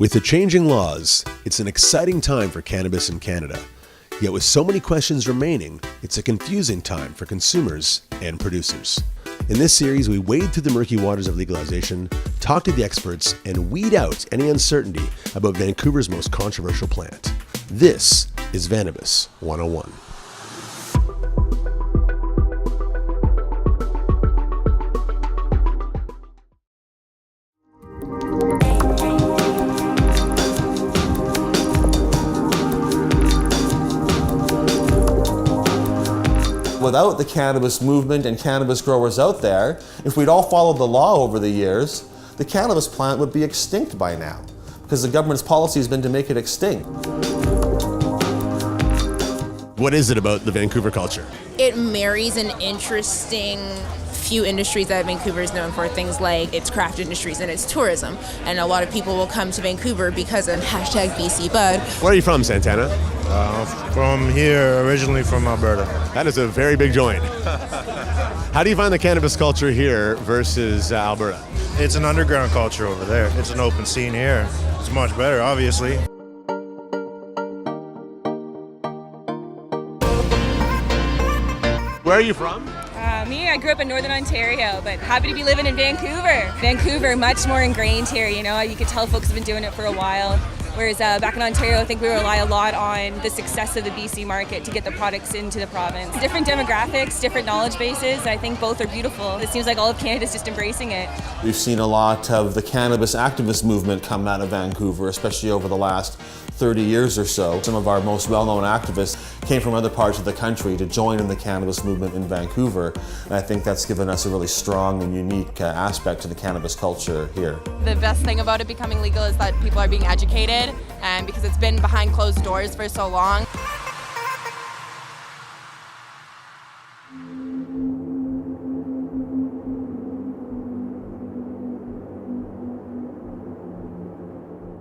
With the changing laws, it's an exciting time for cannabis in Canada. Yet with so many questions remaining, it's a confusing time for consumers and producers. In this series, we wade through the murky waters of legalization, talk to the experts, and weed out any uncertainty about Vancouver's most controversial plant. This is Vannabis 101. Without the cannabis movement and cannabis growers out there, if we'd all followed the law over the years, the cannabis plant would be extinct by now, because the government's policy has been to make it extinct. What is it about the Vancouver culture? It marries an interesting few industries that Vancouver is known for, things like its craft industries and its tourism. And a lot of people will come to Vancouver because of hashtag BC Bud. Where are you from, Santana? From here, originally from Alberta. That is a very big joint. How do you find the cannabis culture here versus Alberta? It's an underground culture over there. It's an open scene here. It's much better, obviously. Where are you from? I grew up in Northern Ontario, but happy to be living in Vancouver. Vancouver, much more ingrained here, you know. You could tell folks have been doing it for a while. Whereas back in Ontario, I think we rely a lot on the success of the BC market to get the products into the province. Different demographics, different knowledge bases. I think both are beautiful. It seems like all of Canada is just embracing it. We've seen a lot of the cannabis activist movement come out of Vancouver, especially over the last 30 years or so. Some of our most well-known activists came from other parts of the country to join in the cannabis movement in Vancouver. And I think that's given us a really strong and unique aspect to the cannabis culture here. The best thing about it becoming legal is that people are being educated, and because it's been behind closed doors for so long.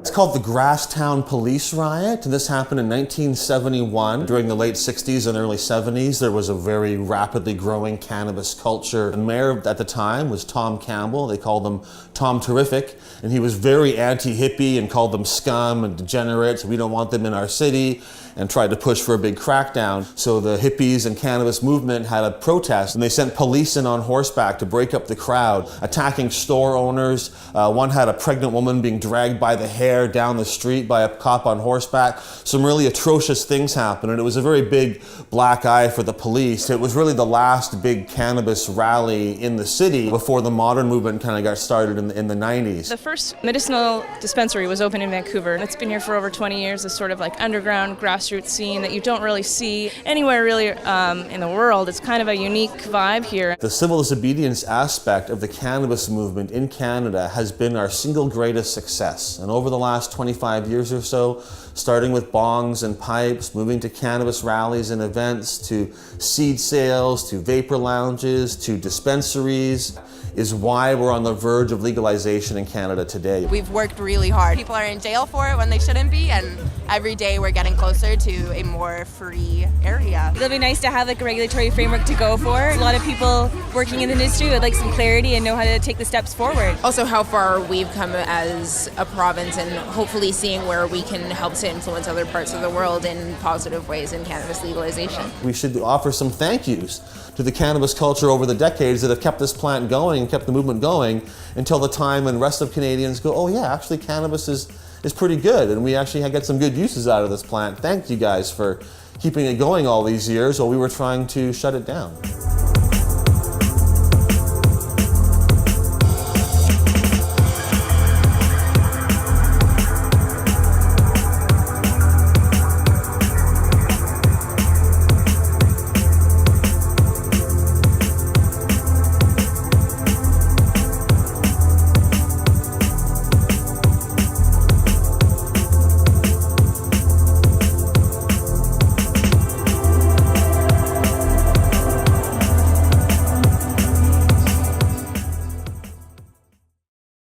It's called the Grasstown Police Riot, and this happened in 1971. During the late 60s and early 70s, there was a very rapidly growing cannabis culture. The mayor at the time was Tom Campbell. They called him Tom Terrific, and he was very anti-hippie and called them scum and degenerates. We don't want them in our city, and tried to push for a big crackdown. So the hippies and cannabis movement had a protest, and they sent police in on horseback to break up the crowd, attacking store owners. One had a pregnant woman being dragged by the hair down the street by a cop on horseback. Some really atrocious things happened, and it was a very big black eye for the police. It was really the last big cannabis rally in the city before the modern movement kind of got started in the 90s. The first medicinal dispensary was opened in Vancouver. It's been here for over 20 years, this sort of like underground grassroots scene that you don't really see anywhere really in the world. It's kind of a unique vibe here. The civil disobedience aspect of the cannabis movement in Canada has been our single greatest success. And over the last 25 years or so, starting with bongs and pipes, moving to cannabis rallies and events, to seed sales, to vapor lounges, to dispensaries, is why we're on the verge of legalization in Canada today. We've worked really hard. People are in jail for it when they shouldn't be, and every day we're getting closer to a more free area. It'll be nice to have like a regulatory framework to go for. A lot of people working in the industry would like some clarity and know how to take the steps forward. Also how far we've come as a province, and hopefully seeing where we can help to influence other parts of the world in positive ways in cannabis legalization. We should offer some thank yous to the cannabis culture over the decades that have kept this plant going and kept the movement going until the time when the rest of Canadians go, oh yeah, actually cannabis is pretty good, and we actually get some good uses out of this plant. Thank you guys for keeping it going all these years while we were trying to shut it down.